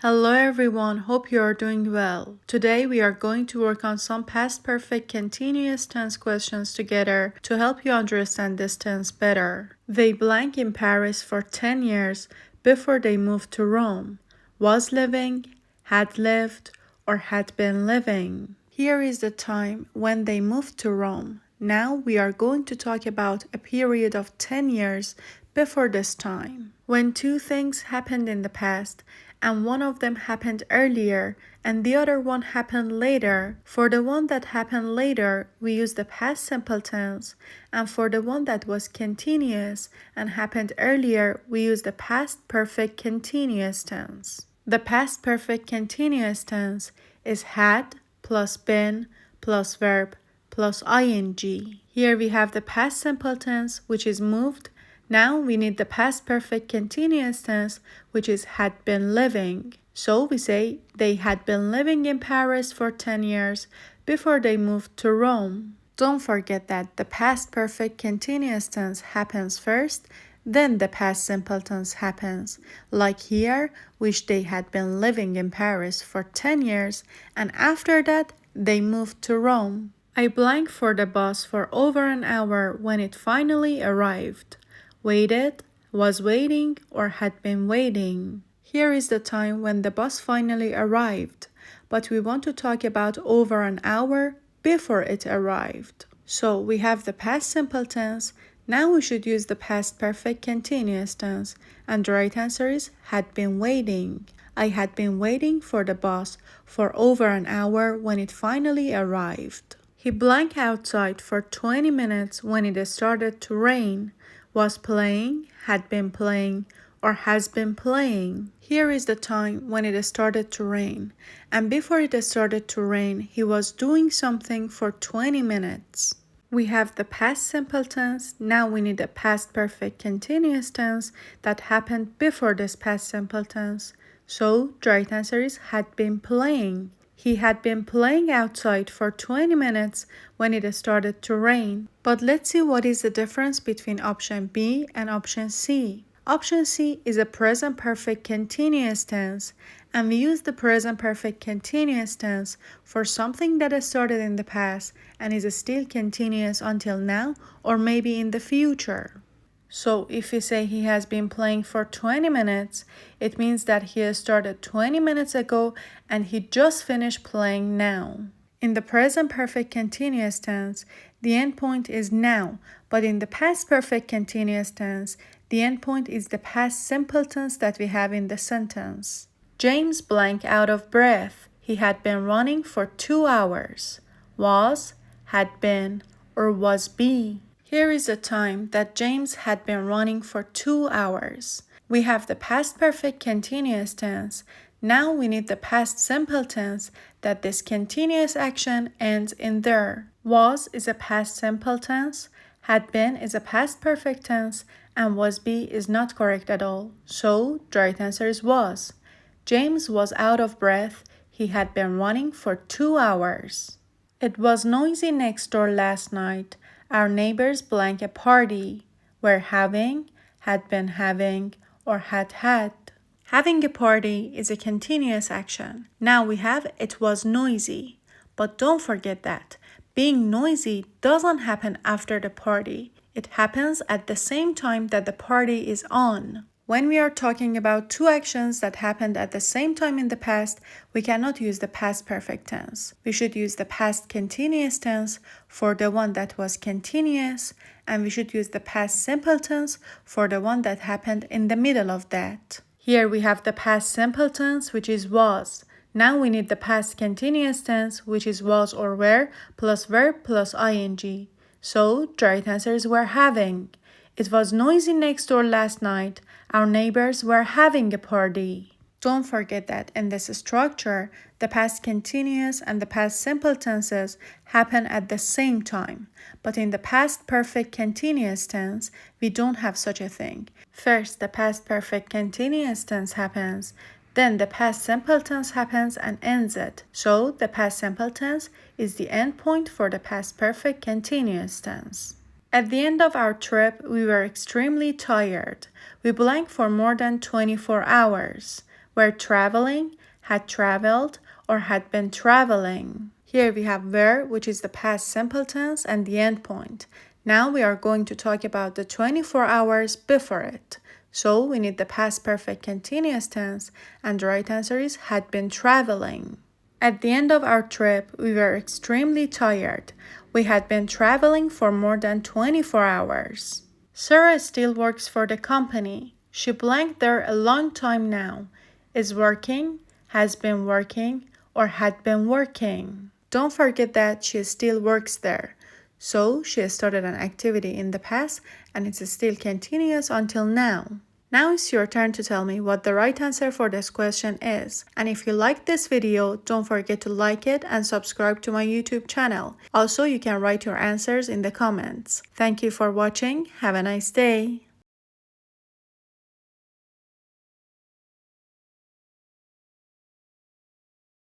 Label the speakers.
Speaker 1: Hello everyone, hope you are doing well. Today we are going to work on some past perfect continuous tense questions together to help you understand this tense better. They blank in Paris for 10 years before they moved to Rome. Was living, had lived, or had been living. Here is the time when they moved to Rome. Now we are going to talk about a period of 10 years before this time, when two things happened in the past and one of them happened earlier and the other one happened later. For the one that happened later, we use the past simple tense, and for the one that was continuous and happened earlier, we use the past perfect continuous tense. The past perfect continuous tense is had plus been plus verb plus ing. Here we have the past simple tense, which is moved. Now we need the past perfect continuous tense, which is had been living. So we say they had been living in Paris for 10 years before they moved to Rome. Don't forget that the past perfect continuous tense happens first, then the past simple tense happens, like here, which they had been living in Paris for 10 years, and after that, they moved to Rome. I blanked for the bus for over an hour when it finally arrived. Waited, was waiting, or had been waiting. Here is the time when the bus finally arrived, but we want to talk about over an hour before it arrived. So we have the past simple tense. Now we should use the past perfect continuous tense, and the right answer is had been waiting. I had been waiting for the bus for over an hour when it finally arrived. He blanked outside for 20 minutes when it started to rain. Was playing, had been playing, or has been playing. Here is the time when it started to rain. And before it started to rain, he was doing something for 20 minutes. We have the past simple tense. Now we need a past perfect continuous tense that happened before this past simple tense. So the right answer is had been playing. He had been playing outside for 20 minutes when it started to rain. But let's see what is the difference between option B and option C. Option C is a present perfect continuous tense, and we use the present perfect continuous tense for something that started in the past and is still continuous until now or maybe in the future. So if we say he has been playing for 20 minutes, it means that he started 20 minutes ago and he just finished playing now. In the present perfect continuous tense, the endpoint is now, but in the past perfect continuous tense, the endpoint is the past simple tense that we have in the sentence. James blanked out of breath. He had been running for 2 hours. Was, had been, or was be. Here is the time that James had been running for 2 hours. We have the past perfect continuous tense. Now we need the past simple tense that this continuous action ends in there. Was is a past simple tense, had been is a past perfect tense, and was be is not correct at all. So the right answer is was. James was out of breath. He had been running for 2 hours. It was noisy next door last night. Our neighbors blank a party. Were having, had been having, or had had. Having a party is a continuous action. Now we have it was noisy. But don't forget that being noisy doesn't happen after the party. It happens at the same time that the party is on. When we are talking about two actions that happened at the same time in the past, we cannot use the past perfect tense. We should use the past continuous tense for the one that was continuous, and we should use the past simple tense for the one that happened in the middle of that. Here we have the past simple tense, which is was. Now we need the past continuous tense, which is was or were, plus verb plus ing. So the right answer is were having. It was noisy next door last night. Our neighbors were having a party. Don't forget that in this structure, the past continuous and the past simple tenses happen at the same time. But in the past perfect continuous tense, we don't have such a thing. First, the past perfect continuous tense happens, then the past simple tense happens and ends it. So the past simple tense is the endpoint for the past perfect continuous tense. At the end of our trip, we were extremely tired. We blanked for more than 24 hours. were traveling, had traveled, or had been traveling. Here we have were, which is the past simple tense and the end point. Now we are going to talk about the 24 hours before it. So we need the past perfect continuous tense, and the right answer is had been traveling. At the end of our trip, we were extremely tired. We had been traveling for more than 24 hours. Sarah still works for the company. She blanked there a long time now. Is working, has been working, or had been working. Don't forget that she still works there. So she started an activity in the past and it's still continuous until now. Now it's your turn to tell me what the right answer for this question is. And if you liked this video, don't forget to like it and subscribe to my YouTube channel. Also, you can write your answers in the comments. Thank you for watching. Have a nice day.